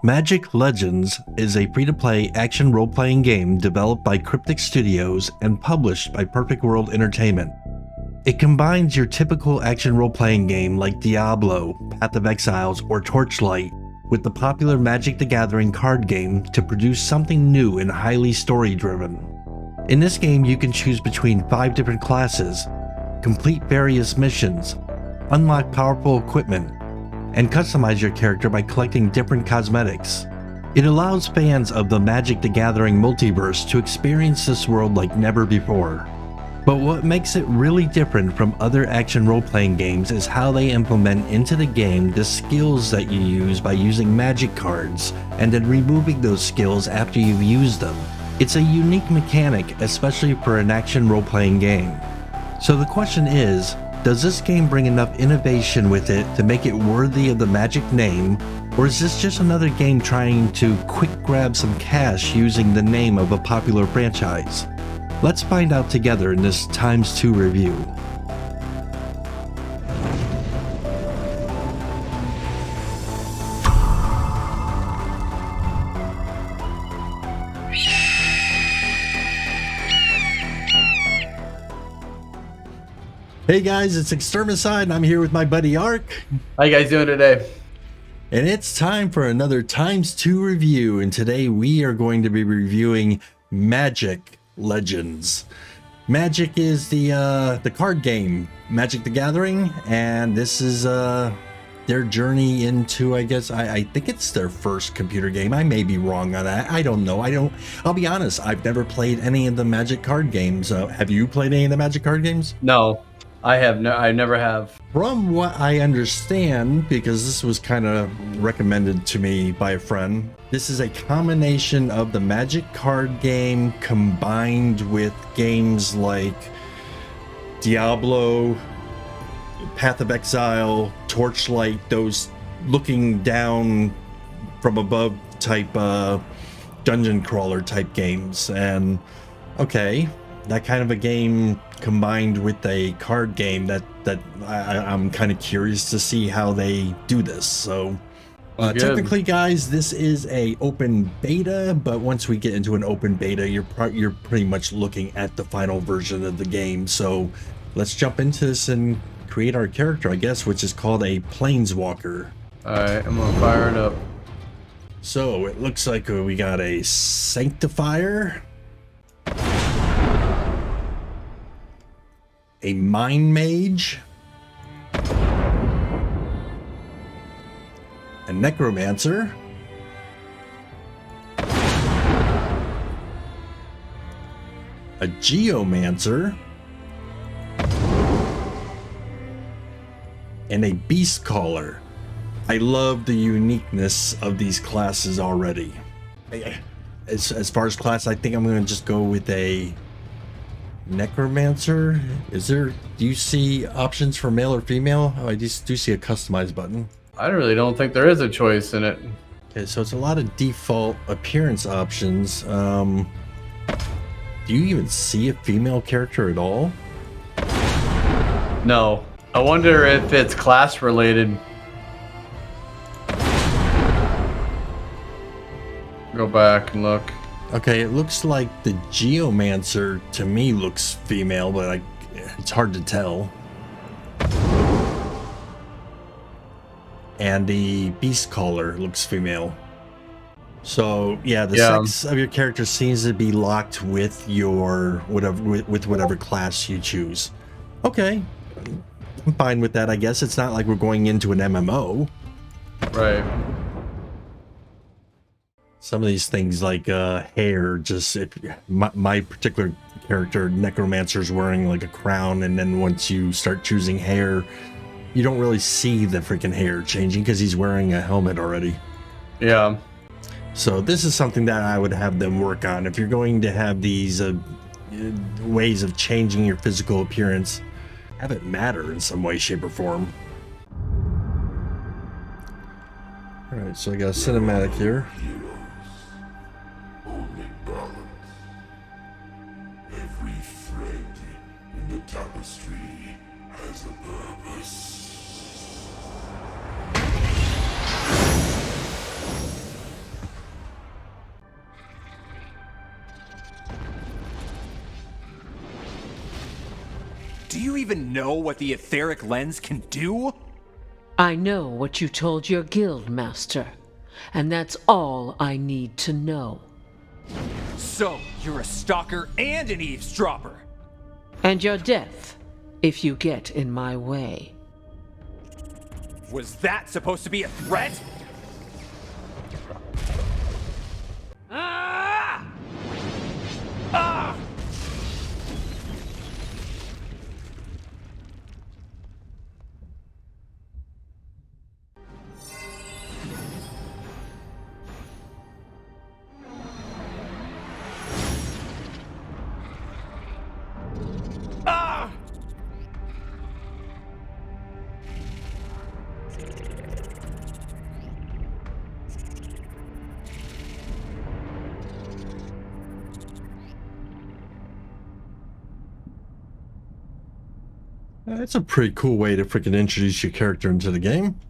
Magic Legends is a free-to-play action role-playing game developed by Cryptic Studios and published by Perfect World Entertainment. It combines your typical action role-playing game like Diablo, Path of Exiles, or Torchlight with the popular Magic the Gathering card game to produce something new and highly story-driven. In this game, you can choose between 5 different classes, complete various missions, unlock powerful equipment, and customize your character by collecting different cosmetics. It allows fans of the Magic the Gathering multiverse to experience this world like never before. But what makes it really different from other action role-playing games is how they implement into the game the skills that you use by using magic cards, and then removing those skills after you've used them. It's a unique mechanic, especially for an action role-playing game. So the question is, does this game bring enough innovation with it to make it worthy of the Magic name, or is this just another game trying to quick grab some cash using the name of a popular franchise? Let's find out together in this ×2 review. Hey guys, it's Extermicide and I'm here with my buddy Ark. How you guys doing today? And it's time for another ×2 review, and today we are going to be reviewing Magic Legends. Magic is the card game, Magic the Gathering, and this is their journey into, I guess, I think it's their first computer game. I may be wrong on that. I don't know. I'll be honest, I've never played any of the Magic card games. Have you played any of the Magic card games? No, I have. I never have. From what I understand, because this was kind of recommended to me by a friend, this is a combination of the Magic card game combined with games like Diablo, Path of Exile, Torchlight, those looking down from above type dungeon crawler type games. And okay, that kind of a game combined with a card game, that I'm kind of curious to see how they do this. So technically, guys, this is a open beta, but once we get into an open beta, you're pretty much looking at the final version of the game. So let's jump into this and create our character, I guess, which is called a Planeswalker. Alright, I'm gonna fire it up. So it looks like we got a Sanctifier, a Mind Mage, a Necromancer, a Geomancer, and a Beast Caller. I love the uniqueness of these classes already. As far as class, I think I'm going to just go with a Necromancer. Do you see options for male or female? Oh, I just do see a customize button. I really don't think there is a choice in it. Okay, so it's a lot of default appearance options. Do you even see a female character at all? No. I wonder if it's class related. Go back and look. Okay, it looks like the Geomancer to me looks female, but it's hard to tell. And the Beast Caller looks female. So yeah, the sex of your character seems to be locked with your whatever class you choose. Okay, I'm fine with that. I guess it's not like we're going into an MMO. Right. Some of these things like hair, just my particular character, Necromancer's wearing like a crown, and then once you start choosing hair, you don't really see the freaking hair changing because he's wearing a helmet already. Yeah. So this is something that I would have them work on. If you're going to have these ways of changing your physical appearance, have it matter in some way, shape, or form. All right, so I got a cinematic here. Every thread in the tapestry has a purpose. you even know what the etheric lens can do? I know what you told your guild master, and that's all I need to know. So, you're a stalker and an eavesdropper. And your death, if you get in my way. Was that supposed to be a threat? Ah! Ah! Ah! That's a pretty cool way to freaking introduce your character into the game.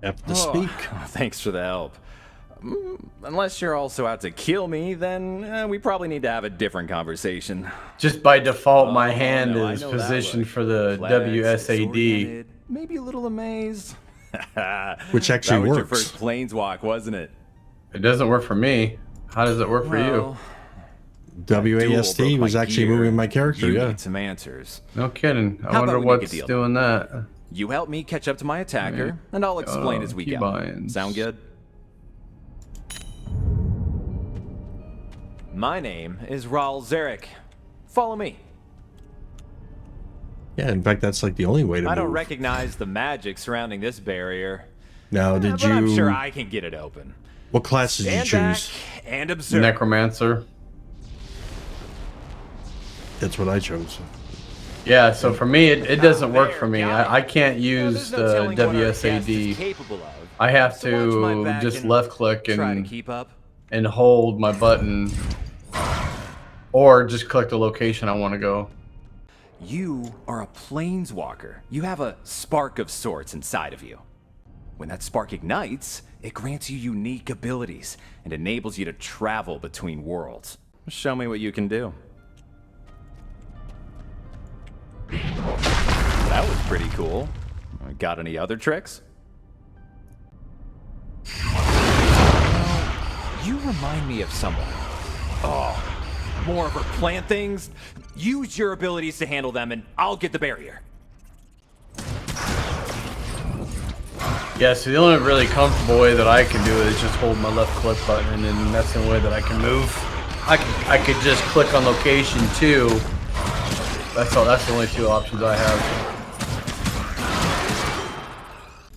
Have to speak. Thanks for the help. Unless you're also out to kill me, then we probably need to have a different conversation. Just by default, my hand no, I is know that positioned look. for the Flex, WSAD. disoriented, maybe a little amazed. Which actually that was your works. first planeswalk, wasn't it? It doesn't work for me. How does it work for you? WASD was actually moving my character, You yeah. need some answers. No kidding. I How wonder about we make a what's deal? doing that. You help me catch up to my attacker, and I'll explain as we go. keybinds. Sound good? My name is Raul Zarek. Follow me. Yeah, in fact, that's like the only way to I don't move. recognize the magic surrounding this barrier. Now, did but you... I'm sure I can get it open. What class did you Stand choose? back and observe. Necromancer. That's what I chose. Yeah, so for me, it doesn't work there, for me. got it. I can't Well, use there's no the telling what our guest is WSAD. capable of. I have So watch my to back just and left click try to and keep up. hold my button, or just click the location I want to go. You are a planeswalker. You have a spark of sorts inside of you. When that spark ignites, it grants you unique abilities and enables you to travel between worlds. Show me what you can do. That was pretty cool. Got any other tricks? You remind me of someone. Oh, more of her plant things? Use your abilities to handle them and I'll get the barrier. Yeah, so the only really comfortable way that I can do it is just hold my left click button, and that's the way that I can move. I could just click on location too. That's all. That's the only two options I have.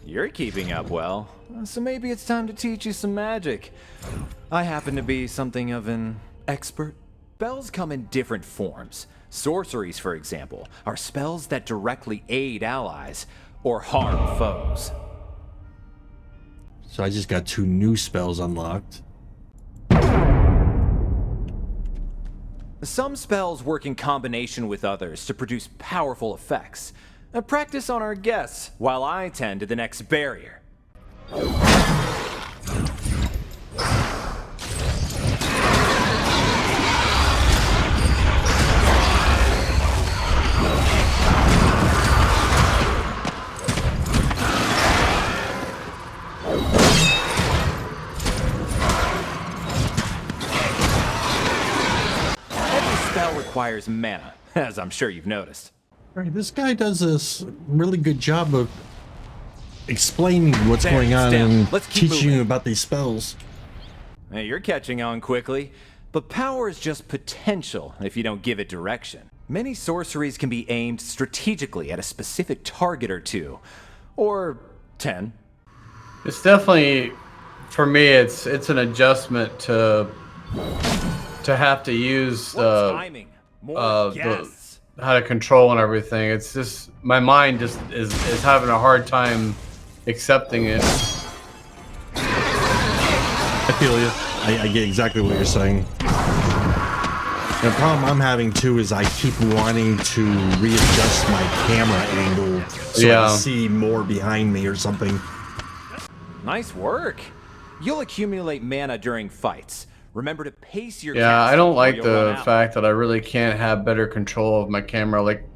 You're keeping up well, so maybe it's time to teach you some magic. I happen to be something of an expert. Spells come in different forms. Sorceries, for example, are spells that directly aid allies or harm foes. So I just got 2 new spells unlocked. Some spells work in combination with others to produce powerful effects. Practice on our guests while I tend to the next barrier. Spell requires mana, as I'm sure you've noticed. Alright, this guy does this really good job of explaining what's There, going on still. and Let's keep teaching you moving. about these spells. Hey, you're catching on quickly, but power is just potential if you don't give it direction. Many sorceries can be aimed strategically at a specific target or 2, or 10. It's definitely, for me, it's an adjustment to have to use More timing, more guests. how to control and everything. It's just my mind just is having a hard time accepting it. I feel you. I get exactly what you're saying. The problem I'm having too is I keep wanting to readjust my camera angle so I Yeah. see more behind me or something. Nice work. You'll accumulate mana during fights. Remember to pace your Yeah, casting I don't or like you'll run the out. fact that I really can't have better control of my camera. Like,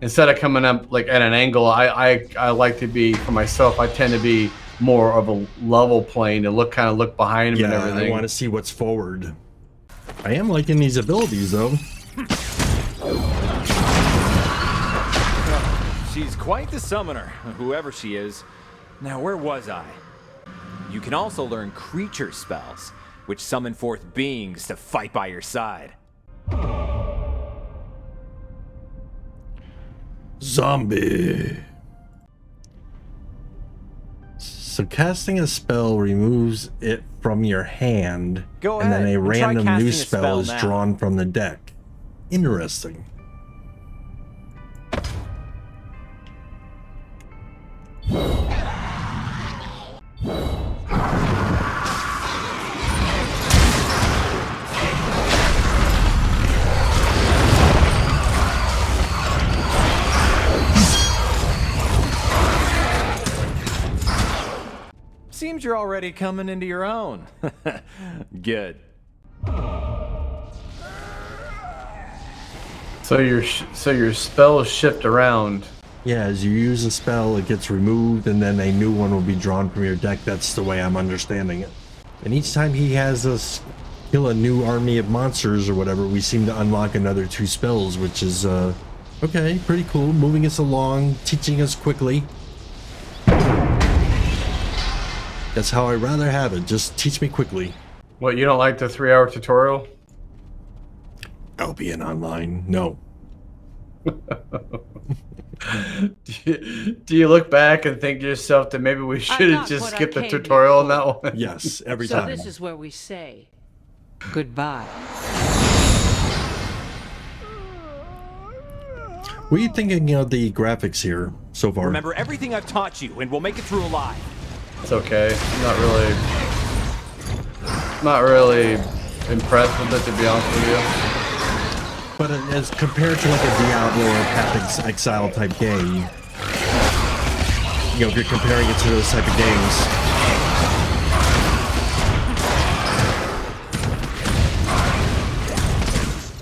instead of coming up like at an angle, I like to be, for myself, I tend to be more of a level plane to kind of look behind me and everything. I want to see what's forward. I am liking these abilities though. She's quite the summoner, whoever she is. Now, where was I? You can also learn creature spells, which summon forth beings to fight by your side. Zombie. So casting a spell removes it from your hand, Go and then ahead, a and try random casting new a spell spell is now. drawn from the deck. Interesting. Seems you're already coming into your own. Good. So your spells shift around. Yeah, as you use a spell, it gets removed, and then a new one will be drawn from your deck. That's the way I'm understanding it. And each time he has us kill a new army of monsters or whatever, we seem to unlock another 2 spells, which is, okay, pretty cool. Moving us along, teaching us quickly. That's how I'd rather have it. Just teach me quickly. What, you don't like the 3-hour tutorial? Albion Online, no. Do you look back and think to yourself that maybe we should have got just what I skipped the came here tutorial on for. that one? Yes, every So time. this is where we say goodbye. What are you thinking of the graphics here so far? Remember everything I've taught you, and we'll make it through alive. It's okay. I'm not really impressed with it, to be honest with you. But as compared to like a Diablo or a Path Exile type game, you know, if you're comparing it to those type of games,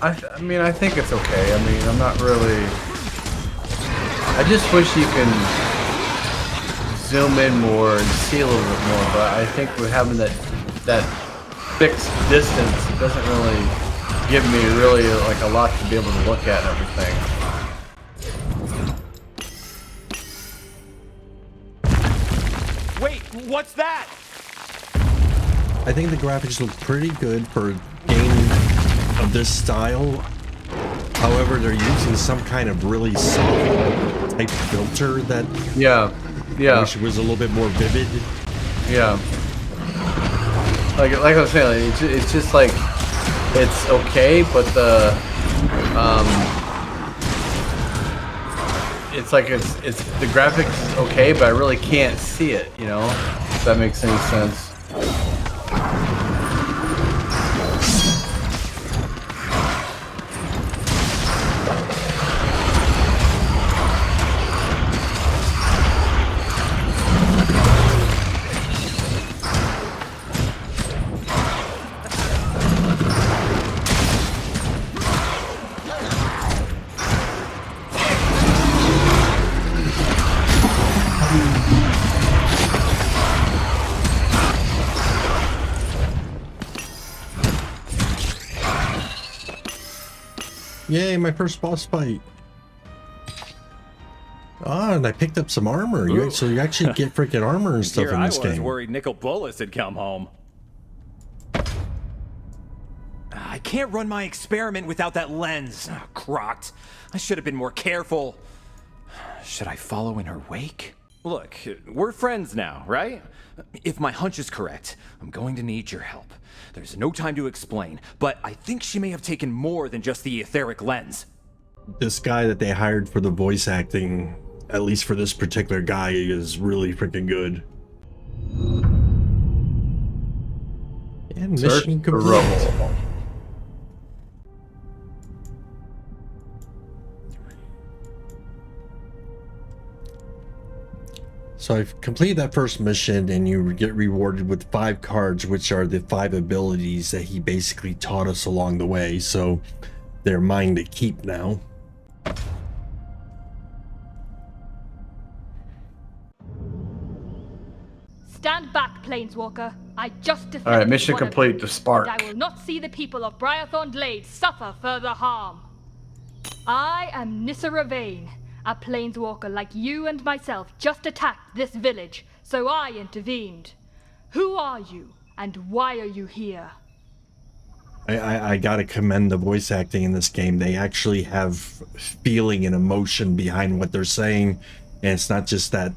I mean, I think it's okay. I mean, I'm not really... I just wish you can zoom in more and see a little bit more, but I think with having that fixed distance, it doesn't really give me really like a lot to be able to look at and everything. Wait, what's that? I think the graphics look pretty good for a game of this style. However, they're using some kind of really soft type filter that I wish was a little bit more vivid. Yeah. Like I was saying, it's just like, it's okay, but the it's like it's the graphics is okay, but I really can't see it, you know, if that makes any sense. Yay, my first boss fight. Ah, and I picked up some armor. So you actually get freaking armor and stuff Here in I this was game. worried Nicol Bolas had come home. I can't run my experiment without that lens. Oh, crocked. I should have been more careful. Should I follow in her wake? Look, we're friends now, right? If my hunch is correct, I'm going to need your help. There's no time to explain, but I think she may have taken more than just the etheric lens. This guy that they hired for the voice acting, at least for this particular guy, is really freaking good. And mission complete. So I've completed that first mission, and you get rewarded with 5 cards, which are the 5 abilities that he basically taught us along the way. So they're mine to keep now. Stand back, Planeswalker. I just defeated All right, mission one of complete. you, The spark. and I will not see the people of Briarthorn Glade suffer further harm. I am Nissa Ravane, a Planeswalker like you and myself just attacked this village, so I intervened. Who are you, and why are you here? I gotta commend the voice acting in this game. They actually have feeling and emotion behind what they're saying, and it's not just that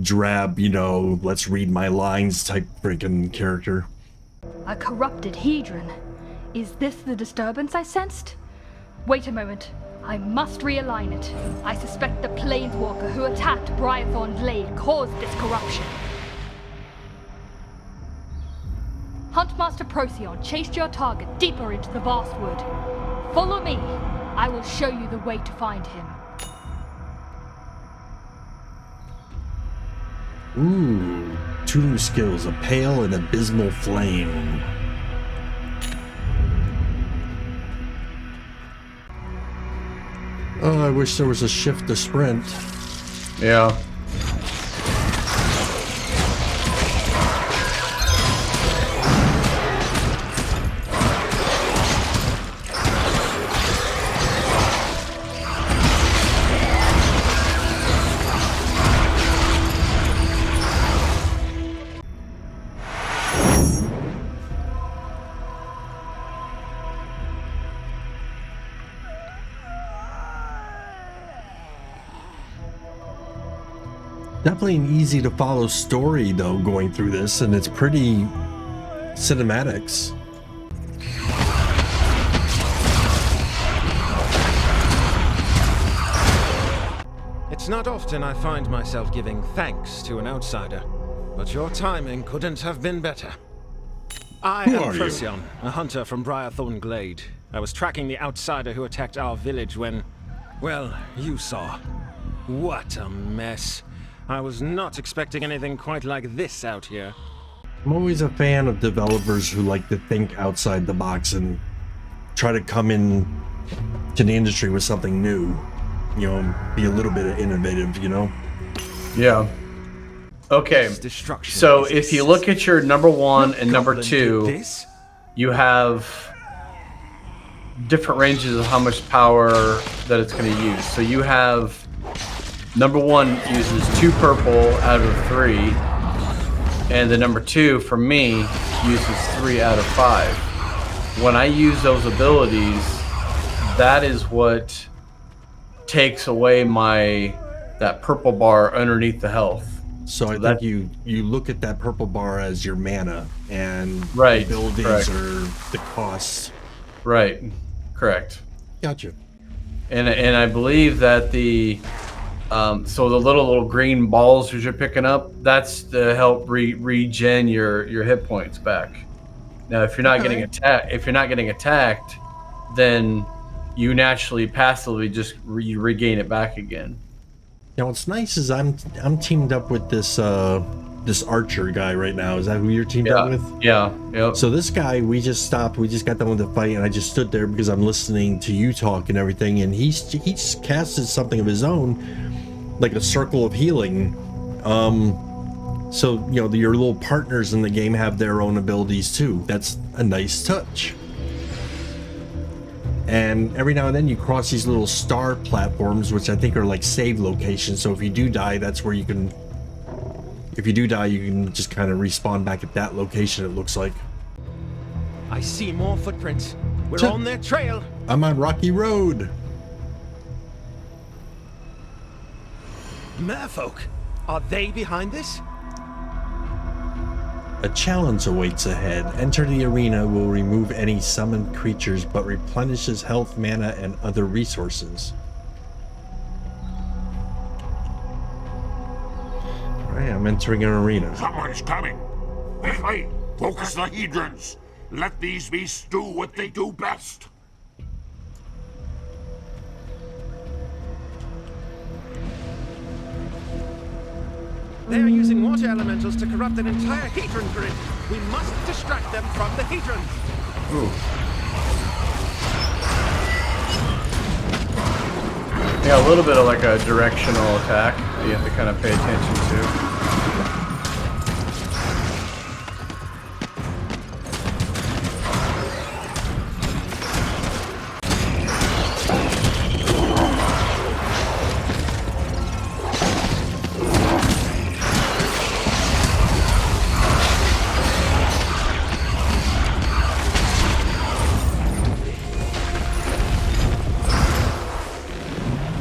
drab, you know, let's read my lines type freaking character. A corrupted Hedron. Is this the disturbance I sensed? Wait a moment. I must realign it. I suspect the Planeswalker who attacked Briarthorn Glade caused this corruption. Huntmaster Procyon chased your target deeper into the vast wood. Follow me. I will show you the way to find him. Ooh, 2 new skills, a pale and abysmal flame. Oh, I wish there was a shift to sprint. Yeah. Definitely an easy to follow story though going through this, and it's pretty cinematics. It's not often I find myself giving thanks to an outsider, but your timing couldn't have been better. I Who am are you? Procyon, a hunter from Briarthorn Glade. I was tracking the outsider who attacked our village when, well, you saw. What a mess. I was not expecting anything quite like this out here. I'm always a fan of developers who like to think outside the box and try to come in to the industry with something new. You know, be a little bit innovative, you know? Yeah. Okay. Destruction So is if you look at your number 1 and number Goblin 2, did this? you have different ranges of how much power that it's going to use. So you have number 1 uses 2 purple out of 3, and the number 2 for me uses 3 out of 5. When I use those abilities, that is what takes away that purple bar underneath the health. So I think you look at that purple bar as your mana, and Right, abilities correct. are the costs. Right. Correct. Gotcha. And I believe that the so the little green balls that you're picking up, that's to help regen your hit points back. Now, if you're not getting attacked, then you naturally passively just regain it back again. Now what's nice is I'm teamed up with this archer guy right now. Is that who you're teamed up with? Yeah. Yep. So this guy, we just got done with the fight, and I just stood there because I'm listening to you talk and everything, and he just casted something of his own, like a circle of healing. So you know your little partners in the game have their own abilities too. That's a nice touch. And every now and then you cross these little star platforms, which I think are like save locations. So if you do die, that's where you can. If you do die, you can just kind of respawn back at that location. It looks like. I see more footprints. We're Tuh. on their trail. I'm on Rocky Road. Merfolk, are they behind this? A challenge awaits ahead. Enter the arena will remove any summoned creatures but replenishes health, mana, and other resources. Alright, I'm entering an arena. Someone's coming. Hey, focus the Hedrons. Let these beasts do what they do best. They are using water elementals to corrupt an entire Hedron grid. We must distract them from the Hedron. Ooh. Yeah, a little bit of like a directional attack that you have to kind of pay attention to.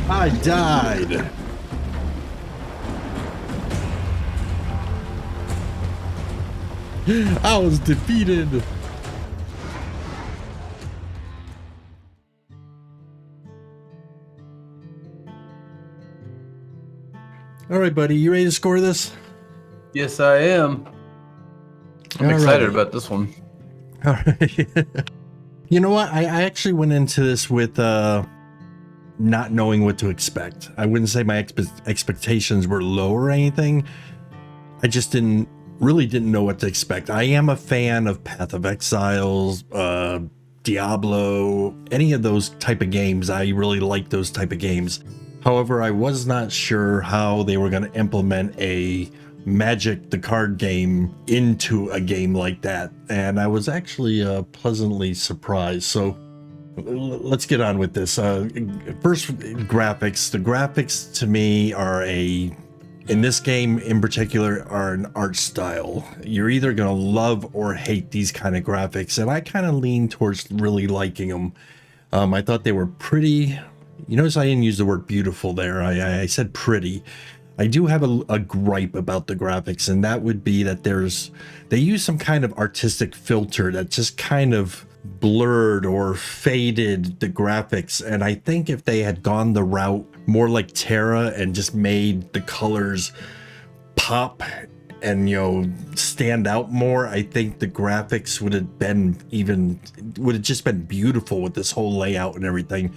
I died. I was defeated. All right, buddy, you ready to score this? Yes, I am. I'm excited about this one. All right. You know what? I actually went into this with not knowing what to expect. I wouldn't say my expectations were low or anything. I just really didn't know what to expect. I am a fan of Path of Exiles, Diablo, any of those type of games. I really like those type of games. However, I was not sure how they were going to implement a Magic the card game into a game like that, and I was actually pleasantly surprised. So let's get on with this. First, graphics. The graphics to me are in this game in particular, are an art style. You're either gonna love or hate these kind of graphics, and I kind of lean towards really liking them. I thought they were pretty. You notice I didn't use the word beautiful there. I said pretty. I do have a gripe about the graphics, and that would be that they use some kind of artistic filter that just kind of blurred or faded the graphics. And I think if they had gone the route more like Terra and just made the colors pop and, you know, stand out more, I think the graphics would have just been beautiful with this whole layout and everything.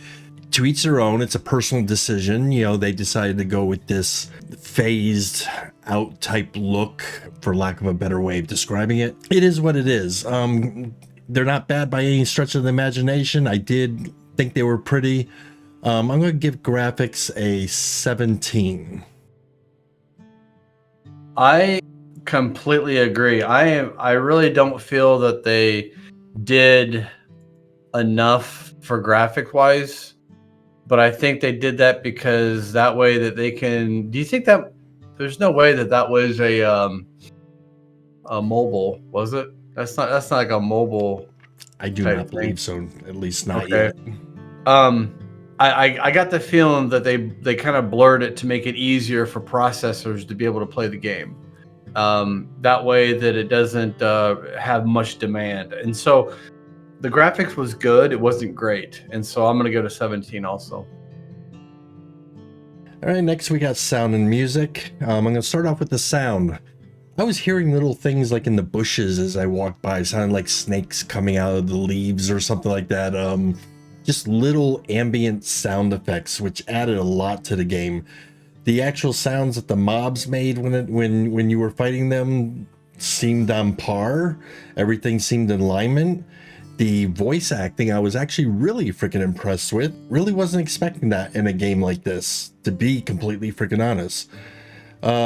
To each their own. It's a personal decision. You know, they decided to go with this phased out type look, for lack of a better way of describing it. It is what it is. They're not bad by any stretch of the imagination. I did think they were pretty. I'm going to give graphics a 17. I completely agree. I really don't feel that they did enough for graphic wise. But I think they did that because that way that they can. Do you think that there's no way that was a mobile? Was it? That's not like a mobile. I do not believe so. At least not yet. I got the feeling that they kind of blurred it to make it easier for processors to be able to play the game. That way that it doesn't have much demand, and so. The graphics was good. It wasn't great. And so I'm going to go to 17 also. All right, next we got sound and music. I'm going to start off with the sound. I was hearing little things like in the bushes as I walked by. It sounded like snakes coming out of the leaves or something like that. Just little ambient sound effects, which added a lot to the game. The actual sounds that the mobs made when you were fighting them seemed on par. Everything seemed in alignment. The voice acting, I was actually really freaking impressed with. Really wasn't expecting that in a game like this, to be completely freaking honest.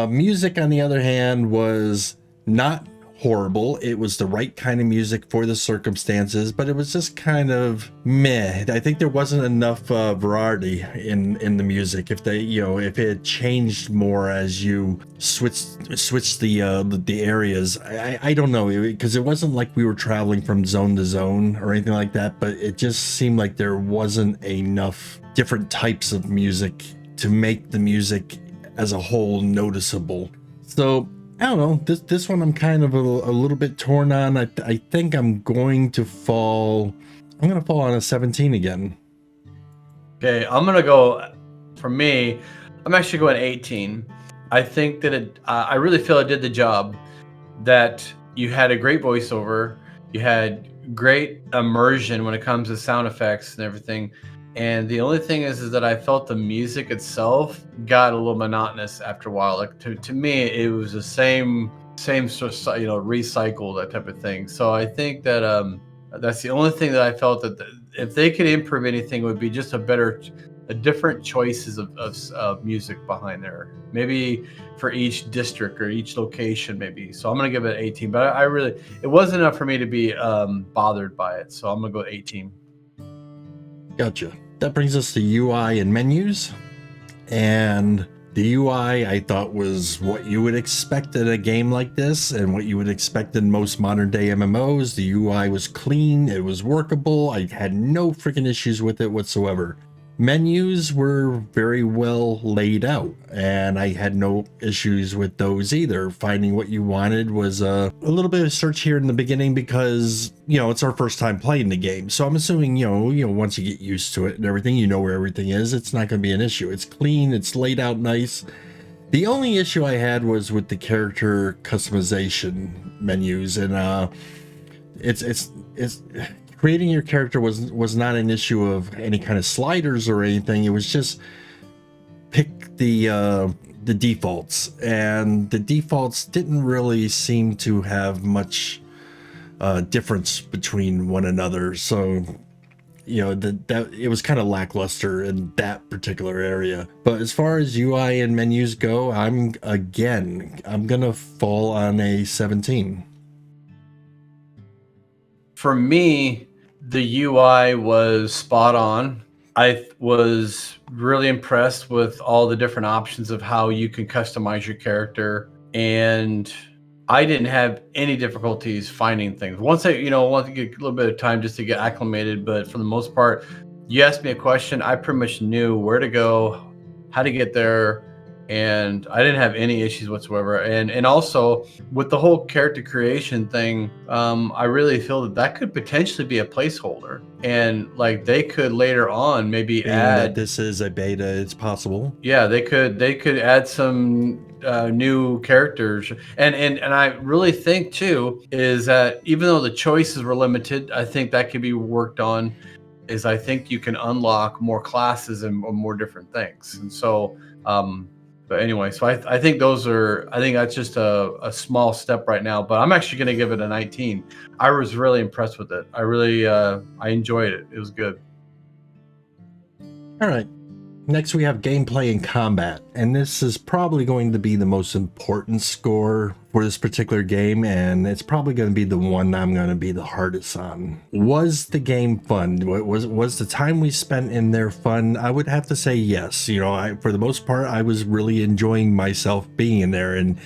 Music, on the other hand, was not horrible. It was the right kind of music for the circumstances, but it was just kind of meh. I think there wasn't enough variety in the music. If it had changed more as you switched the areas, I don't know, because it wasn't like we were traveling from zone to zone or anything like that, but it just seemed like there wasn't enough different types of music to make the music as a whole noticeable. So I don't know, this one I'm kind of a little bit torn on. I think I'm going to fall on a 17 again. Okay, I'm going to go, for me, I'm actually going 18. I think that I really feel it did the job, that you had a great voiceover, you had great immersion when it comes to sound effects and everything. And the only thing is that I felt the music itself got a little monotonous after a while. Like to me, it was the same sort of, recycle, that type of thing. So I think that that's the only thing that I felt that if they could improve anything, it would be just a different choices of music behind there. Maybe for each district or each location, maybe. So I'm gonna give it 18. But it wasn't enough for me to be bothered by it. So I'm gonna go 18. Gotcha. That brings us to UI and menus. And the UI I thought was what you would expect in a game like this and what you would expect in most modern day MMOs. The UI was clean, it was workable, I had no freaking issues with it whatsoever. Menus were very well laid out and I had no issues with those either. Finding what you wanted was a little bit of search here in the beginning because, it's our first time playing the game. So I'm assuming, once you get used to it and everything, you know where everything is, it's not going to be an issue. It's clean, it's laid out nice. The only issue I had was with the character customization menus, and it's creating your character was not an issue of any kind of sliders or anything. It was just pick the defaults, and the defaults didn't really seem to have much difference between one another. So that it was kind of lackluster in that particular area. But as far as UI and menus go, I'm gonna fall on a 17. For me, the UI was spot on. I was really impressed with all the different options of how you can customize your character, and I didn't have any difficulties finding things. Once I want to get a little bit of time just to get acclimated, but for the most part, you asked me a question, I pretty much knew where to go, how to get there, and I didn't have any issues whatsoever. And also with the whole character creation thing, I really feel that could potentially be a placeholder, and like they could later on maybe add. This is a beta, it's possible. Yeah, they could add some new characters, and I really think too is that even though the choices were limited, I think that could be worked on. Is I think you can unlock more classes and more different things, and so. But anyway, so I think that's just a small step right now, but I'm actually going to give it a 19. I was really impressed with it. I enjoyed it. It was good. All right. Next, we have gameplay and combat, and this is probably going to be the most important score for this particular game, and it's probably going to be the one I'm going to be the hardest on. Was the game fun? Was the time we spent in there fun? I would have to say yes. For the most part, I was really enjoying myself being in there, and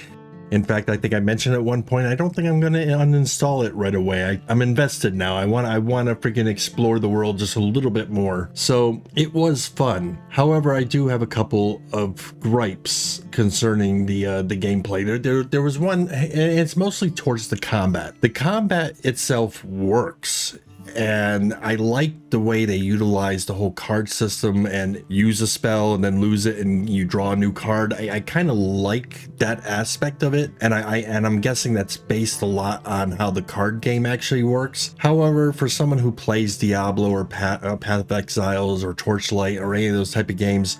in fact, I think I mentioned at one point, I don't think I'm going to uninstall it right away. I'm invested now. I want to freaking explore the world just a little bit more. So it was fun. However, I do have a couple of gripes concerning the gameplay. There was one, and it's mostly towards the combat. The combat itself works. And I like the way they utilize the whole card system and use a spell and then lose it and you draw a new card. I kind of like that aspect of it, and I'm guessing that's based a lot on how the card game actually works. However, for someone who plays Diablo or Path of Exiles or Torchlight or any of those type of games,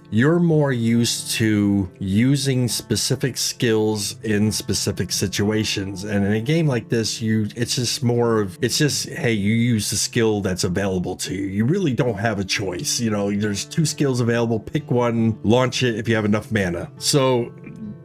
you're more used to using specific skills in specific situations, and in a game like this, it's just hey, you use the skill that's available to you. You really don't have a choice. There's 2 skills available, pick one, launch it if you have enough mana. So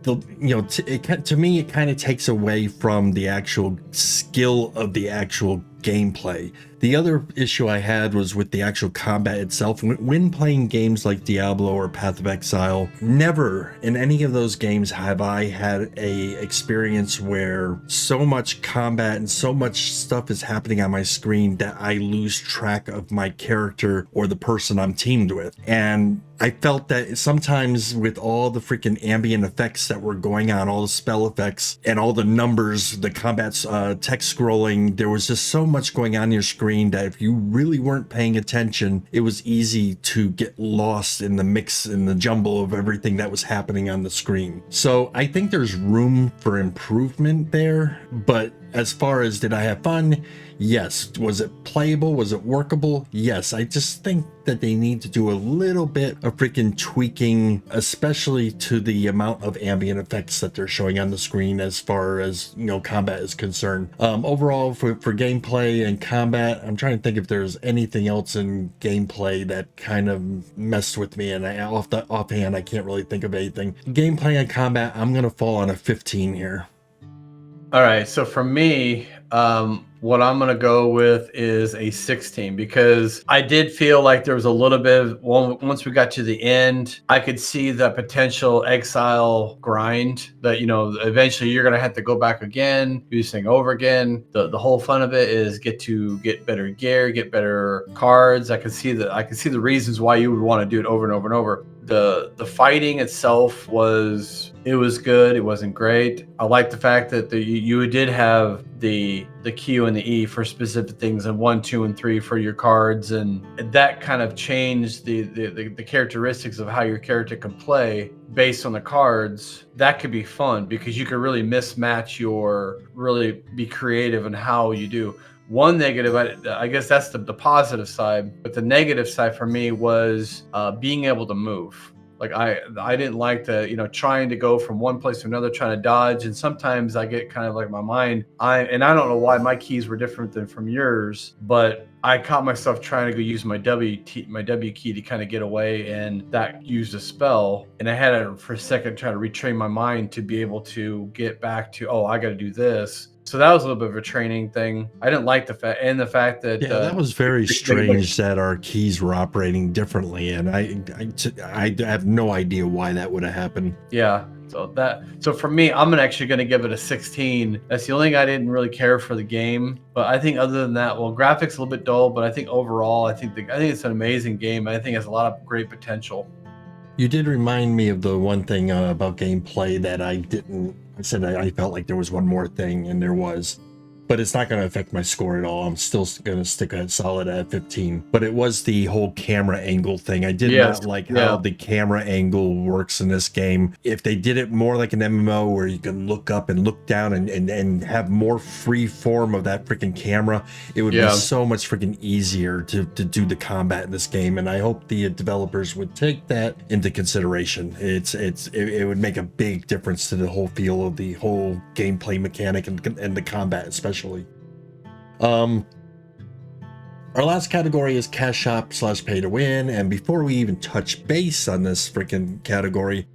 to me, it kind of takes away from the actual skill of the actual gameplay. The other issue I had was with the actual combat itself. When playing games like Diablo or Path of Exile, never in any of those games have I had a experience where so much combat and so much stuff is happening on my screen that I lose track of my character or the person I'm teamed with. And I felt that sometimes with all the freaking ambient effects that were going on, all the spell effects and all the numbers, the combat's text scrolling, there was just so much going on your screen that if you really weren't paying attention, it was easy to get lost in the mix and the jumble of everything that was happening on the screen. So I think there's room for improvement there, but as far as did I have fun? Yes. Was it playable? Was it workable? Yes. I just think that they need to do a little bit of freaking tweaking, especially to the amount of ambient effects that they're showing on the screen as far as, you know, combat is concerned. Overall, for gameplay and combat, I'm trying to think if there's anything else in gameplay that kind of messed with me, and offhand, I can't really think of anything. Gameplay and combat, I'm gonna fall on a 15 here. All right, so for me, what I'm going to go with is a 16, because I did feel like there was a little bit of, once we got to the end, I could see the potential exile grind that, you know, eventually you're going to have to go back again, do this thing over again. The whole fun of it is get better gear, get better cards. I can see the reasons why you would want to do it over and over and over. The fighting itself was good. It wasn't great. I like the fact that you did have the Q and the E for specific things, and 1, 2, and 3 for your cards, and that kind of changed the characteristics of how your character can play based on the cards. That could be fun because you could really really be creative in how you do. One negative, I guess that's the positive side, but the negative side for me was being able to move. Like I didn't like the, you know, trying to go from one place to another, trying to dodge. And sometimes I get kind of like my mind, and I don't know why my keys were different than from yours, but I caught myself trying to go use my W key to kind of get away, and that used a spell. And I had to, for a second, try to retrain my mind to be able to get back to, oh, I got to do this. So that was a little bit of a training thing. I didn't like the fact that that was very strange that our keys were operating differently, and I have no idea why that would have happened. Yeah. So for me, I'm actually going to give it a 16. That's the only thing I didn't really care for the game. But I think other than that, well, graphics a little bit dull, but I think overall, I think it's an amazing game. I think it has a lot of great potential. You did remind me of the one thing about gameplay that I said I felt like there was one more thing, and there was. But it's not going to affect my score at all. I'm still going to stick at solid at 15. But it was the whole camera angle thing. I did not like how the camera angle works in this game. If they did it more like an MMO where you can look up and look down and have more free form of that freaking camera, it would be so much freaking easier to do the combat in this game. And I hope the developers would take that into consideration. It would make a big difference to the whole feel of the whole gameplay mechanic and the combat especially. Our last category is cash shop / pay to win, and before we even touch base on this freaking category,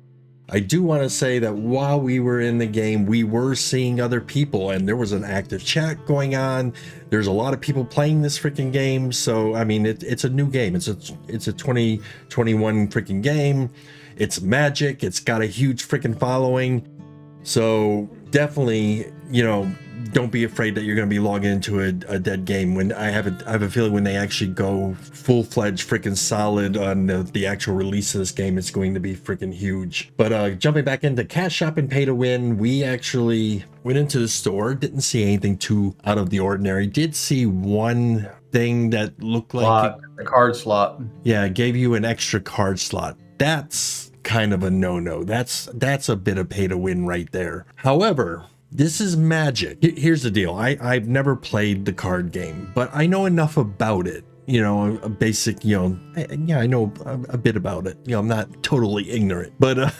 I do want to say that while we were in the game, we were seeing other people, and there was an active chat going on. There's a lot of people playing this freaking game, so I mean, it's a new game. It's a 2021 freaking game. It's Magic. It's got a huge freaking following, so definitely, you know, don't be afraid that you're going to be logging into a dead game. When I have a feeling when they actually go full-fledged freaking solid on the actual release of this game, it's going to be freaking huge. But jumping back into cash shop and pay to win, we actually went into the store, didn't see anything too out of the ordinary. Did see one thing that looked like a card slot. Yeah, it gave you an extra card slot. That's kind of a no-no. That's a bit of pay to win right there. However, this is Magic. Here's the deal. I've never played the card game, but I know enough about it. You know, a basic, you know, I know a bit about it. You know, I'm not totally ignorant, but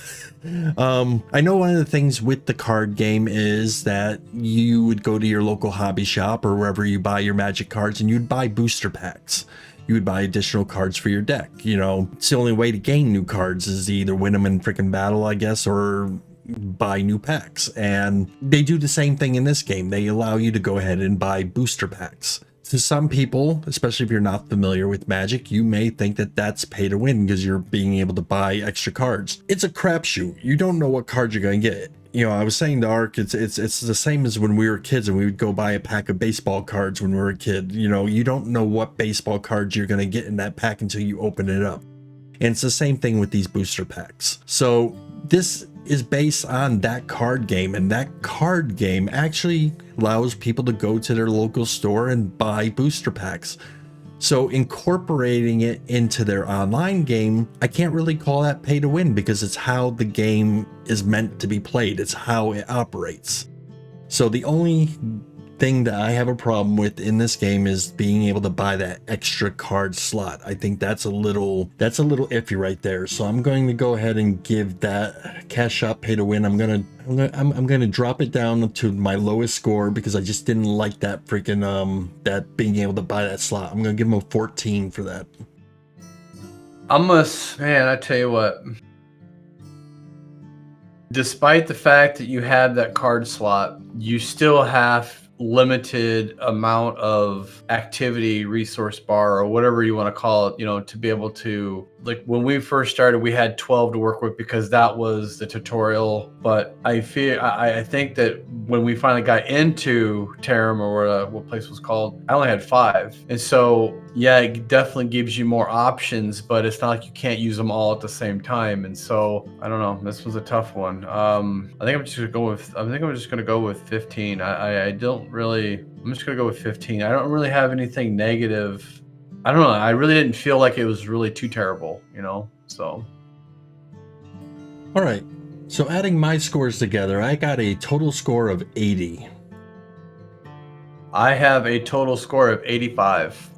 I know one of the things with the card game is that you would go to your local hobby shop or wherever you buy your Magic cards, and you'd buy booster packs. You would buy additional cards for your deck. You know, it's the only way to gain new cards is to either win them in freaking battle, I guess, or buy new packs. And they do the same thing in this game. They allow you to go ahead and buy booster packs. To some people, especially if you're not familiar with Magic, you may think that that's pay to win because you're being able to buy extra cards. It's a crapshoot. You don't know what cards you're going to get. You know, I was saying to Ark, it's the same as when we were kids and we would go buy a pack of baseball cards when we were a kid. You know, you don't know what baseball cards you're going to get in that pack until you open it up. And it's the same thing with these booster packs. So this is based on that card game, and that card game actually allows people to go to their local store and buy booster packs. So incorporating it into their online game, I can't really call that pay to win because it's how the game is meant to be played. It's how it operates. So the only thing that I have a problem with in this game is being able to buy that extra card slot. I think that's a little iffy right there. So I'm going to go ahead and give that cash shop pay to win. I'm gonna drop it down to my lowest score because I just didn't like that freaking that being able to buy that slot. I'm gonna give him a 14 for that. Man, I tell you what. Despite the fact that you have that card slot, you still have limited amount of activity resource bar or whatever you want to call it, you know, to be able to, like when we first started, we had 12 to work with because that was the tutorial. But I think that when we finally got into Tarim or what place was called, I only had 5. And so, yeah, it definitely gives you more options, but it's not like you can't use them all at the same time. And so, I don't know, this was a tough one. I think I'm just gonna go with 15. I'm just gonna go with 15. I don't really have anything negative. I don't know. I really didn't feel like it was really too terrible, you know? So. All right. So adding my scores together, I got a total score of 80. I have a total score of 85.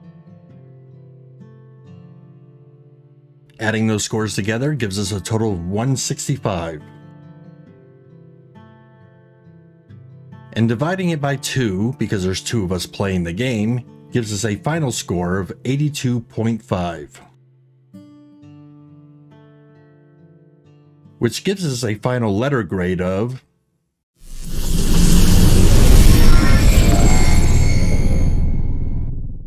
Adding those scores together gives us a total of 165. And dividing it by 2, because there's 2 of us playing the game, gives us a final score of 82.5. Which gives us a final letter grade of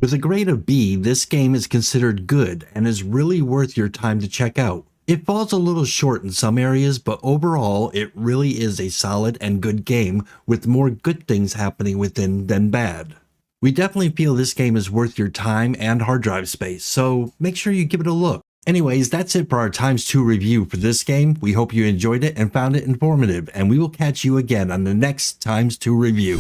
with a grade of B. This game is considered good and is really worth your time to check out. It falls a little short in some areas, but overall it really is a solid and good game with more good things happening within than bad. We definitely feel this game is worth your time and hard drive space, so make sure you give it a look. Anyways, that's it for our ×2 review for this game. We hope you enjoyed it and found it informative, and we will catch you again on the next ×2 review.